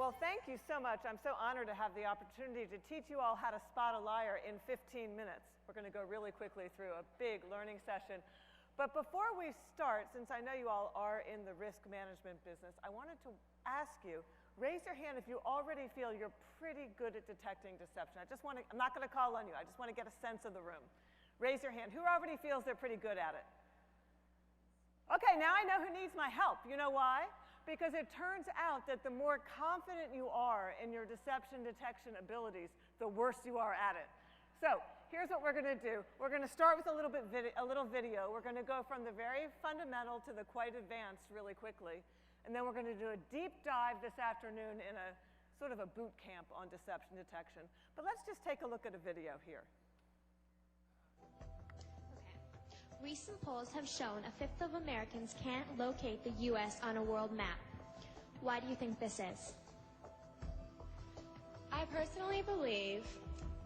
Well, thank you so much. I'm so honored to have the opportunity to teach you all how to spot a liar in 15 minutes. We're going to go really quickly through a big learning session. But before we start, since I know you all are in the risk management business, I wanted to ask you, raise your hand if you already feel you're pretty good at detecting deception. I'm not going to call on you. I just want to get a sense of the room. Raise your hand. Who already feels they're pretty good at it? Okay, now I know who needs my help. You know why? Because it turns out that the more confident you are in your deception detection abilities, the worse you are at it. So here's what we're going to do. We're going to start with a little video. We're going to go from the very fundamental to the quite advanced really quickly. And then we're going to do a deep dive this afternoon in a sort of a boot camp on deception detection. But let's just take a look at a video here. Recent polls have shown a fifth of Americans can't locate the U.S. on a world map. Why do you think this is? I personally believe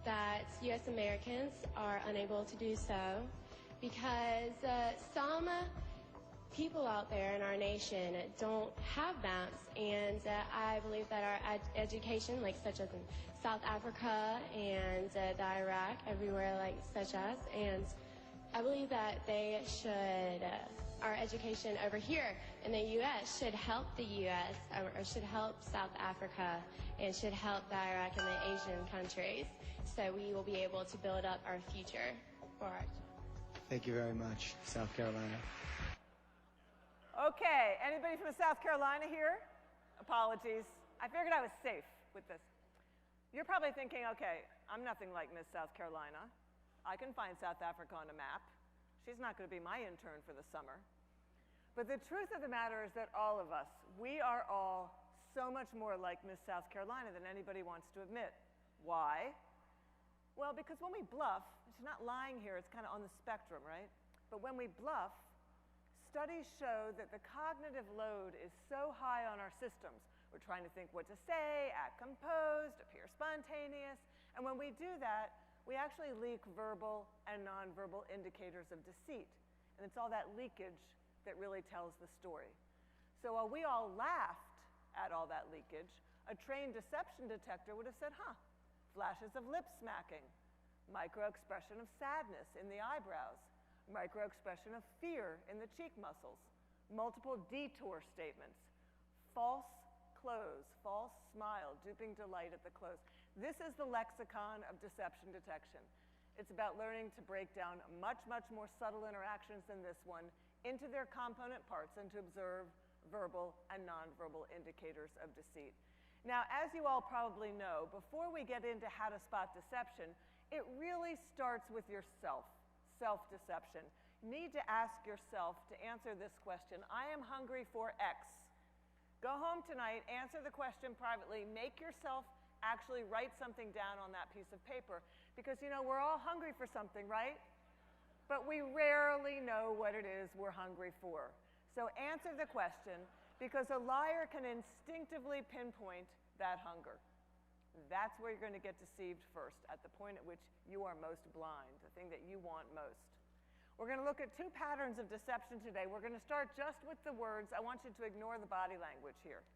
that U.S. Americans are unable to do so because some people out there in our nation don't have maps, and I believe that our education, like such as in South Africa and the Iraq, everywhere like such as, and I believe that they should, our education over here in the U.S. should help the U.S. or should help South Africa and should help the Iraq and the Asian countries, so we will be able to build up our future for our children. Thank you very much, South Carolina. Okay, anybody from South Carolina here? Apologies. I figured I was safe with this. You're probably thinking, okay, I'm nothing like Miss South Carolina. I can find South Africa on a map. She's not going to be my intern for the summer. But the truth of the matter is that all of us, we are all so much more like Miss South Carolina than anybody wants to admit. Why? Well, because when we bluff, she's not lying here, it's kind of on the spectrum, right? But when we bluff, studies show that the cognitive load is so high on our systems. We're trying to think what to say, act composed, appear spontaneous, and when we do that, we actually leak verbal and nonverbal indicators of deceit. And it's all that leakage that really tells the story. So while we all laughed at all that leakage, a trained deception detector would have said, flashes of lip smacking, micro-expression of sadness in the eyebrows, micro-expression of fear in the cheek muscles, multiple detour statements, false close, false smile, duping delight at the close. This is the lexicon of deception detection. It's about learning to break down much, much more subtle interactions than this one into their component parts and to observe verbal and nonverbal indicators of deceit. Now, as you all probably know, before we get into how to spot deception, it really starts with yourself, self-deception. You need to ask yourself to answer this question, I am hungry for X. Go home tonight, answer the question privately, make yourself actually write something down on that piece of paper. Because, you know, we're all hungry for something, right? But we rarely know what it is we're hungry for. So answer the question, because a liar can instinctively pinpoint that hunger. That's where you're going to get deceived first, at the point at which you are most blind, the thing that you want most. We're going to look at two patterns of deception today. We're going to start just with the words. I want you to ignore the body language here.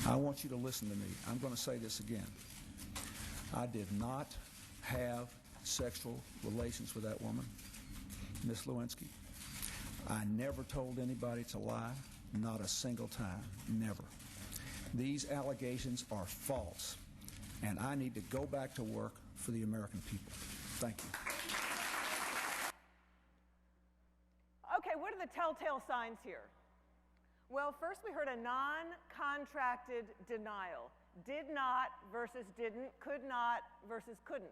I want you to listen to me. I'm going to say this again. I did not have sexual relations with that woman, Miss Lewinsky. I never told anybody to lie, not a single time, never. These allegations are false, and I need to go back to work for the American people. Thank you. Okay, what are the telltale signs here? Well, first we heard a non-contracted denial. Did not versus didn't, could not versus couldn't.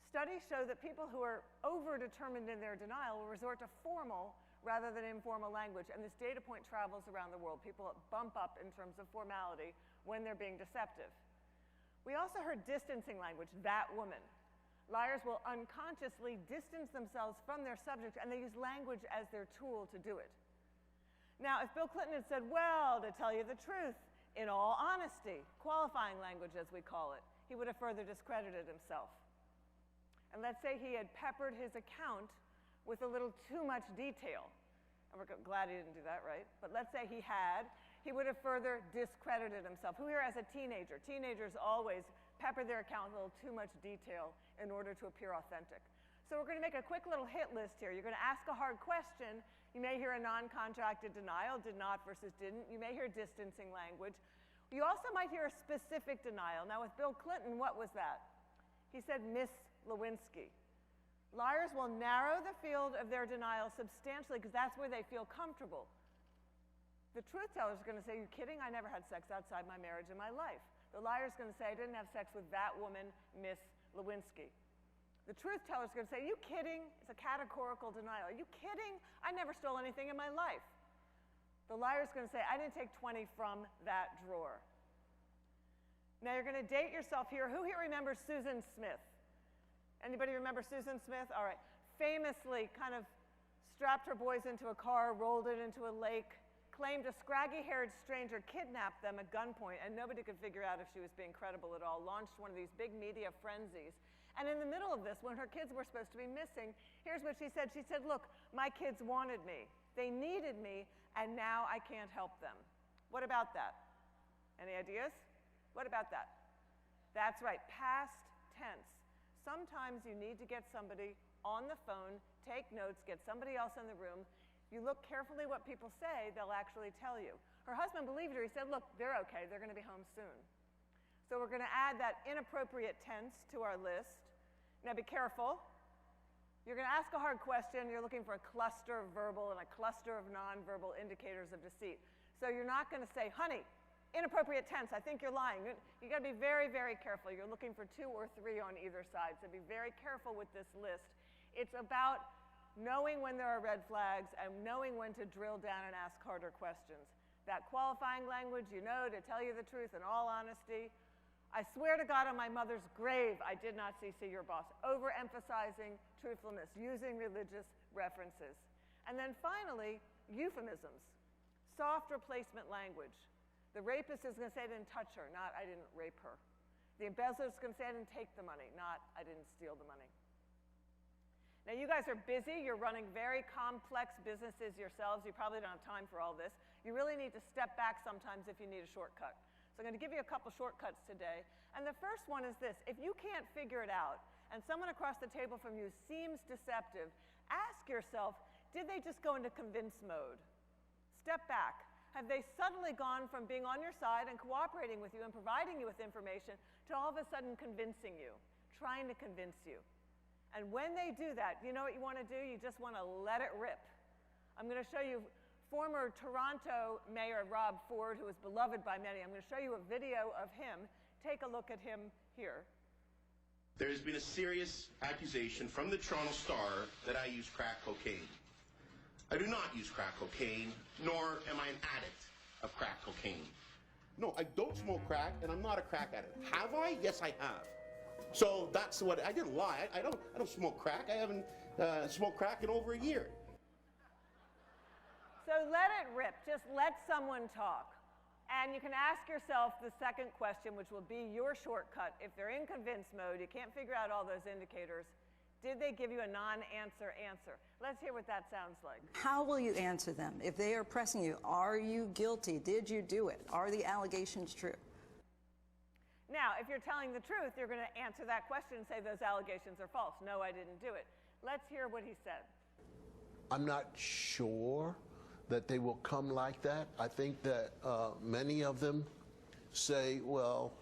Studies show that people who are over-determined in their denial will resort to formal rather than informal language, and this data point travels around the world. People bump up in terms of formality when they're being deceptive. We also heard distancing language, that woman. Liars will unconsciously distance themselves from their subject, and they use language as their tool to do it. Now, if Bill Clinton had said, well, to tell you the truth, in all honesty, qualifying language as we call it, he would have further discredited himself. And let's say he had peppered his account with a little too much detail. And we're glad he didn't do that, right? But let's say he had. he would have further discredited himself. Who here as a teenager? Teenagers always pepper their account with a little too much detail in order to appear authentic. So we're going to make a quick little hit list here. You're going to ask a hard question. You may hear a non-contracted denial, did not versus didn't. You may hear distancing language. You also might hear a specific denial. Now with Bill Clinton, what was that? He said, Miss Lewinsky. Liars will narrow the field of their denial substantially because that's where they feel comfortable. The truth teller is going to say, are you kidding? I never had sex outside my marriage in my life. The liar is going to say, I didn't have sex with that woman, Miss Lewinsky. The truth teller is going to say, are you kidding? It's a categorical denial. Are you kidding? I never stole anything in my life. The liar is going to say, I didn't take 20 from that drawer. Now you're going to date yourself here. Who here remembers Susan Smith? Anybody remember Susan Smith? All right. Famously kind of strapped her boys into a car, rolled it into a lake, claimed a scraggy-haired stranger kidnapped them at gunpoint, and nobody could figure out if she was being credible at all, launched one of these big media frenzies. And in the middle of this, when her kids were supposed to be missing, here's what she said. She said, look, my kids wanted me. They needed me, and now I can't help them. What about that? Any ideas? What about that? That's right, past tense. Sometimes you need to get somebody on the phone, take notes, get somebody else in the room. You look carefully what people say, they'll actually tell you. Her husband believed her. He said, look, they're okay. They're going to be home soon. So we're going to add that inappropriate tense to our list. Now be careful. You're going to ask a hard question. You're looking for a cluster of verbal and a cluster of nonverbal indicators of deceit. So you're not going to say, honey, inappropriate tense, I think you're lying. You got to be very, very careful. You're looking for 2 or 3 on either side. So be very careful with this list. It's about knowing when there are red flags and knowing when to drill down and ask harder questions. That qualifying language, you know, to tell you the truth in all honesty. I swear to God on my mother's grave, I did not see your boss. Overemphasizing truthfulness, using religious references. And then finally, euphemisms, soft replacement language. The rapist is going to say, I didn't touch her, not I didn't rape her. The embezzler is going to say, I didn't take the money, not I didn't steal the money. Now you guys are busy, you're running very complex businesses yourselves, you probably don't have time for all this. You really need to step back sometimes if you need a shortcut. So I'm going to give you a couple shortcuts today. And the first one is this: if you can't figure it out and someone across the table from you seems deceptive, ask yourself, did they just go into convince mode? Step back. Have they suddenly gone from being on your side and cooperating with you and providing you with information to all of a sudden convincing you, trying to convince you? And when they do that, you know what you want to do? You just want to let it rip. I'm going to show you former Toronto Mayor Rob Ford, who is beloved by many. I'm going to show you a video of him. Take a look at him here. There has been a serious accusation from the Toronto Star that I use crack cocaine. I do not use crack cocaine, nor am I an addict of crack cocaine. No, I don't smoke crack, and I'm not a crack addict. Have I? Yes, I have. So that's what, I didn't lie. I don't smoke crack. I haven't smoked crack in over a year. So let it rip. Just let someone talk. And you can ask yourself the second question, which will be your shortcut. If they're in convince mode, you can't figure out all those indicators, did they give you a non-answer answer? Let's hear what that sounds like. How will you answer them? If they are pressing you, are you guilty? Did you do it? Are the allegations true? Now, if you're telling the truth, you're going to answer that question and say those allegations are false. No, I didn't do it. Let's hear what he said. I'm not sure that they will come like that. I think that many of them say, well,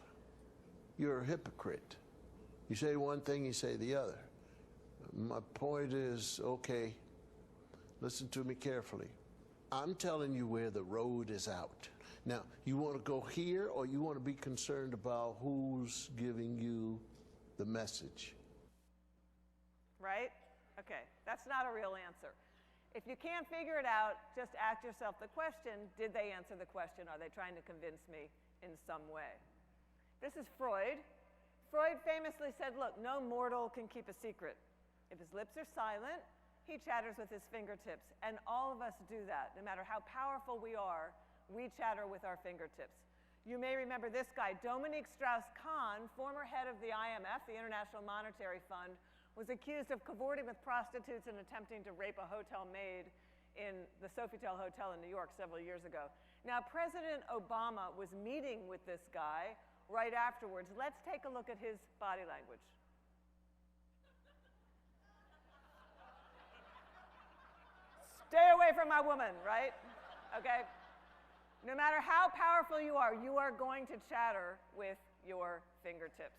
you're a hypocrite. You say one thing, you say the other. My point is, okay, listen to me carefully. I'm telling you where the road is out. Now, you want to go here, or you want to be concerned about who's giving you the message? Right? Okay, that's not a real answer. If you can't figure it out, just ask yourself the question, did they answer the question? Are they trying to convince me in some way? This is Freud. Freud famously said, look, no mortal can keep a secret. If his lips are silent, he chatters with his fingertips. And all of us do that. No matter how powerful we are, we chatter with our fingertips. You may remember this guy, Dominique Strauss-Kahn, former head of the IMF, the International Monetary Fund, was accused of cavorting with prostitutes and attempting to rape a hotel maid in the Sofitel Hotel in New York several years ago. Now, President Obama was meeting with this guy right afterwards. Let's take a look at his body language. Stay away from my woman, right? Okay? No matter how powerful you are going to chatter with your fingertips.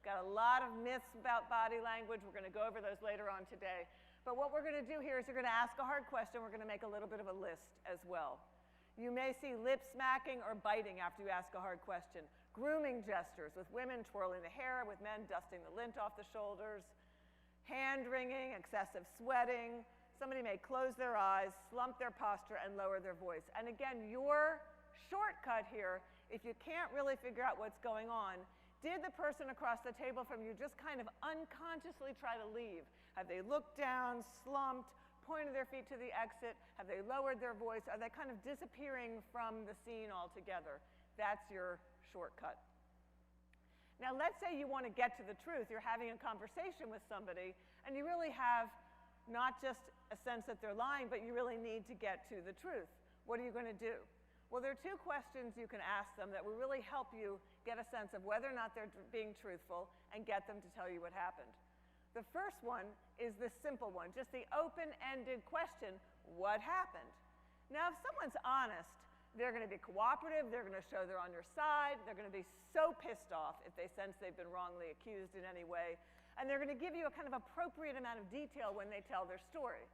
Got a lot of myths about body language. We're going to go over those later on today. But what we're going to do here is you're going to ask a hard question. We're going to make a little bit of a list as well. You may see lip smacking or biting after you ask a hard question. Grooming gestures with women twirling the hair, with men dusting the lint off the shoulders. Hand wringing, excessive sweating. Somebody may close their eyes, slump their posture, and lower their voice. And again, your shortcut here, if you can't really figure out what's going on, did the person across the table from you just kind of unconsciously try to leave? Have they looked down, slumped, pointed their feet to the exit? Have they lowered their voice? Are they kind of disappearing from the scene altogether? That's your shortcut. Now, let's say you want to get to the truth. You're having a conversation with somebody, and you really have not just a sense that they're lying, but you really need to get to the truth. What are you going to do? Well, there are two questions you can ask them that will really help you get a sense of whether or not they're being truthful and get them to tell you what happened. The first one is the simple one, just the open-ended question, what happened? Now, if someone's honest, they're going to be cooperative, they're going to show they're on your side, they're going to be so pissed off if they sense they've been wrongly accused in any way, and they're going to give you a kind of appropriate amount of detail when they tell their story.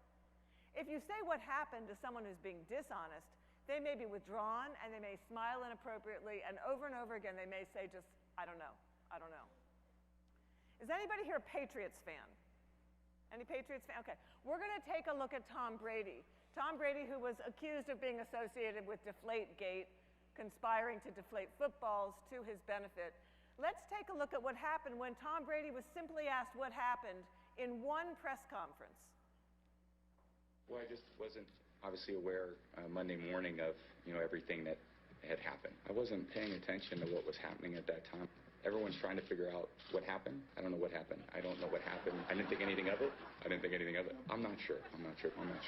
If you say what happened to someone who's being dishonest, they may be withdrawn, and they may smile inappropriately, and over again, they may say just, I don't know, I don't know. Is anybody here a Patriots fan? Any Patriots fan? Okay, we're going to take a look at Tom Brady. Tom Brady, who was accused of being associated with Deflategate, conspiring to deflate footballs to his benefit. Let's take a look at what happened when Tom Brady was simply asked what happened in one press conference. Well, I just wasn't obviously aware Monday morning of, everything that had happened. I wasn't paying attention to what was happening at that time. Everyone's trying to figure out what happened. I don't know what happened. I don't know what happened. I didn't think anything of it. I'm not sure. I'm not quite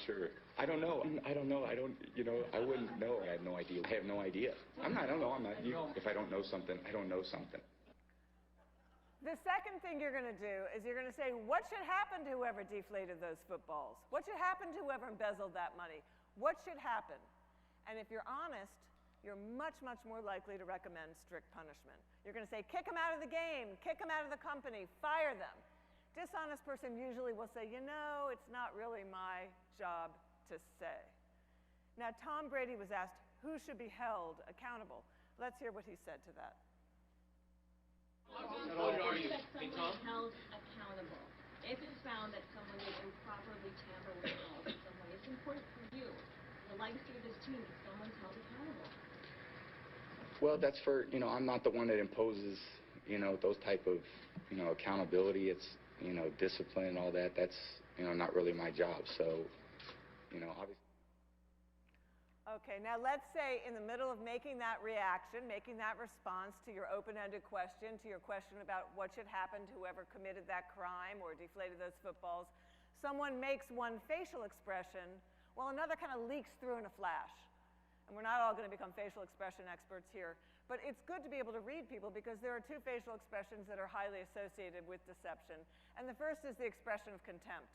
sure. I don't know. I wouldn't know. I have no idea. I don't know. If I don't know something, I don't know something. The second thing you're going to do is you're going to say, what should happen to whoever deflated those footballs? What should happen to whoever embezzled that money? What should happen? And if you're honest, you're much, much more likely to recommend strict punishment. You're going to say, kick them out of the game, kick them out of the company, fire them. Dishonest person usually will say, it's not really my job to say. Now, Tom Brady was asked who should be held accountable. Let's hear what he said to that. What are you? Held accountable. If it's found that someone is improperly tampered with balls, someone, it's important for you, the legacy of this team, that someone's held accountable. Well, that's for, I'm not the one that imposes, those type of, accountability. It's, discipline and all that. That's, not really my job. So, obviously. Okay, now let's say in the middle of making that reaction, making that response to your open-ended question, to your question about what should happen to whoever committed that crime or deflated those footballs, someone makes one facial expression, while another kind of leaks through in a flash. And we're not all going to become facial expression experts here, but it's good to be able to read people because there are two facial expressions that are highly associated with deception. And the first is the expression of contempt.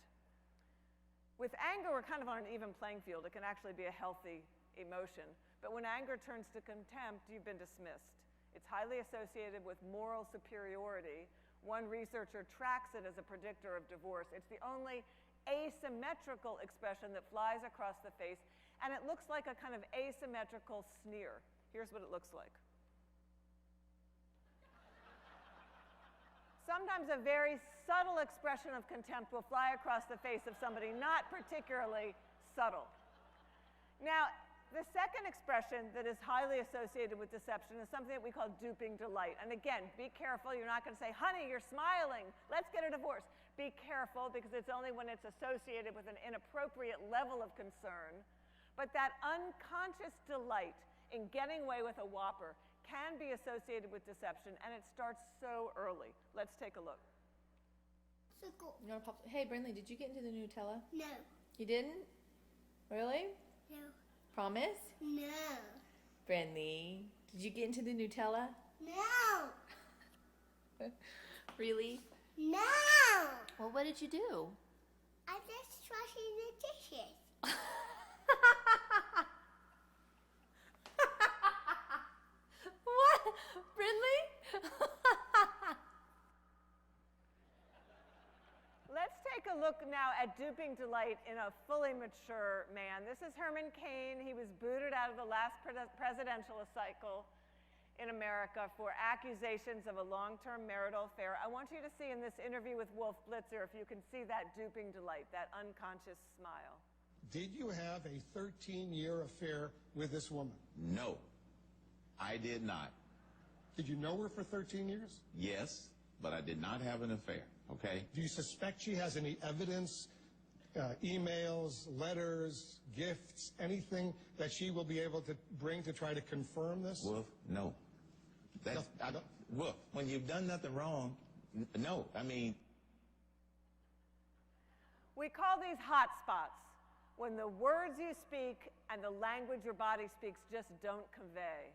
With anger, we're kind of on an even playing field. It can actually be a healthy emotion. But when anger turns to contempt, you've been dismissed. It's highly associated with moral superiority. One researcher tracks it as a predictor of divorce. It's the only asymmetrical expression that flies across the face, and it looks like a kind of asymmetrical sneer. Here's what it looks like. Sometimes a very subtle expression of contempt will fly across the face of somebody, not particularly subtle. Now, the second expression that is highly associated with deception is something that we call duping delight. And again, be careful. You're not going to say, honey, you're smiling. Let's get a divorce. Be careful because it's only when it's associated with an inappropriate level of concern. But that unconscious delight in getting away with a whopper can be associated with deception, and it starts so early. Let's take a look. So cool. You want to pop? Hey, Brindley, did you get into the Nutella? No. You didn't? Really? No. Promise? No. Friendly. Did you get into the Nutella? No. Really? No. Well, what did you do? I'm just washing the dishes. What? Friendly? Let's take a look now at duping delight in a fully mature man. This is Herman Cain. He was booted out of the last presidential cycle in America for accusations of a long-term marital affair. I want you to see in this interview with Wolf Blitzer if you can see that duping delight, that unconscious smile. Did you have a 13-year affair with this woman? No, I did not. Did you know her for 13 years? Yes, but I did not have an affair, okay? Do you suspect she has any evidence, emails, letters, gifts, anything that she will be able to bring to try to confirm this? Wolf, no. Wolf, when you've done nothing wrong, no. I mean... We call these hot spots, when the words you speak and the language your body speaks just don't convey.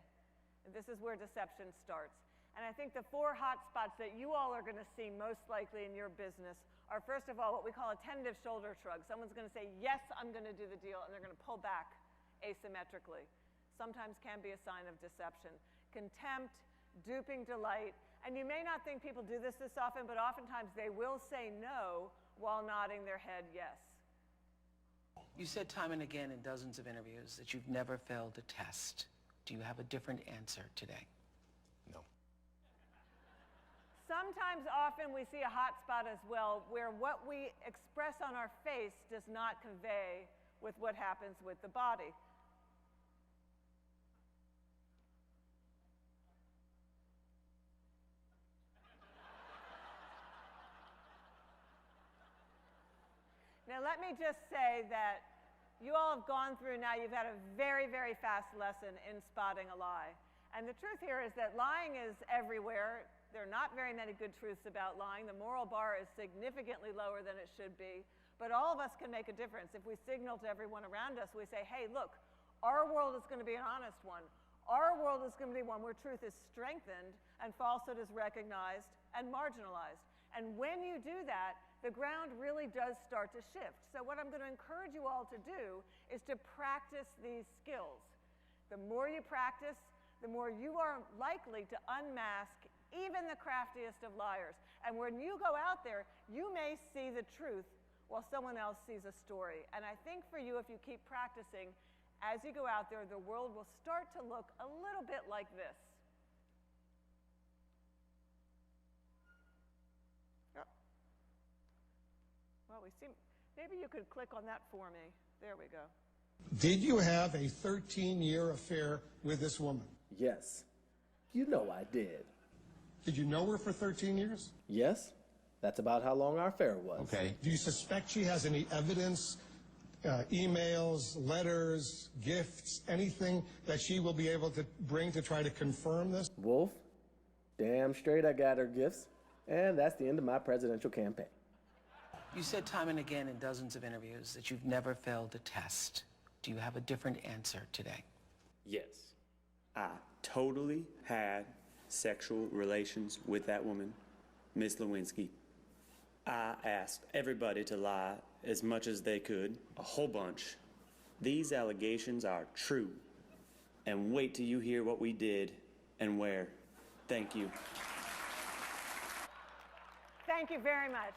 And this is where deception starts. And I think the 4 hot spots that you all are going to see most likely in your business are, first of all, what we call a tentative shoulder shrug. Someone's going to say, yes, I'm going to do the deal, and they're going to pull back asymmetrically. Sometimes can be a sign of deception. Contempt, duping delight, and you may not think people do this often, but oftentimes they will say no while nodding their head yes. You said time and again in dozens of interviews that you've never failed a test. Do you have a different answer today? No. Sometimes, often, we see a hot spot as well where what we express on our face does not convey with what happens with the body. Now, let me just say that you all have gone through now, you've had a very, very fast lesson in spotting a lie. And the truth here is that lying is everywhere. There are not very many good truths about lying. The moral bar is significantly lower than it should be. But all of us can make a difference. If we signal to everyone around us, we say, hey, look, our world is going to be an honest one. Our world is going to be one where truth is strengthened and falsehood is recognized and marginalized. And when you do that, the ground really does start to shift. So what I'm going to encourage you all to do is to practice these skills. The more you practice, the more you are likely to unmask even the craftiest of liars. And when you go out there, you may see the truth while someone else sees a story. And I think for you, if you keep practicing, as you go out there, the world will start to look a little bit like this. Well, we see, maybe you could click on that for me. There we go. Did you have a 13-year affair with this woman? Yes. You know I did. Did you know her for 13 years? Yes. That's about how long our affair was. Okay. Do you suspect she has any evidence, emails, letters, gifts, anything that she will be able to bring to try to confirm this? Wolf, damn straight I got her gifts. And that's the end of my presidential campaign. You said time and again in dozens of interviews that you've never failed a test. Do you have a different answer today? Yes. I totally had sexual relations with that woman, Miss Lewinsky. I asked everybody to lie as much as they could, a whole bunch. These allegations are true. And wait till you hear what we did and where. Thank you. Thank you very much.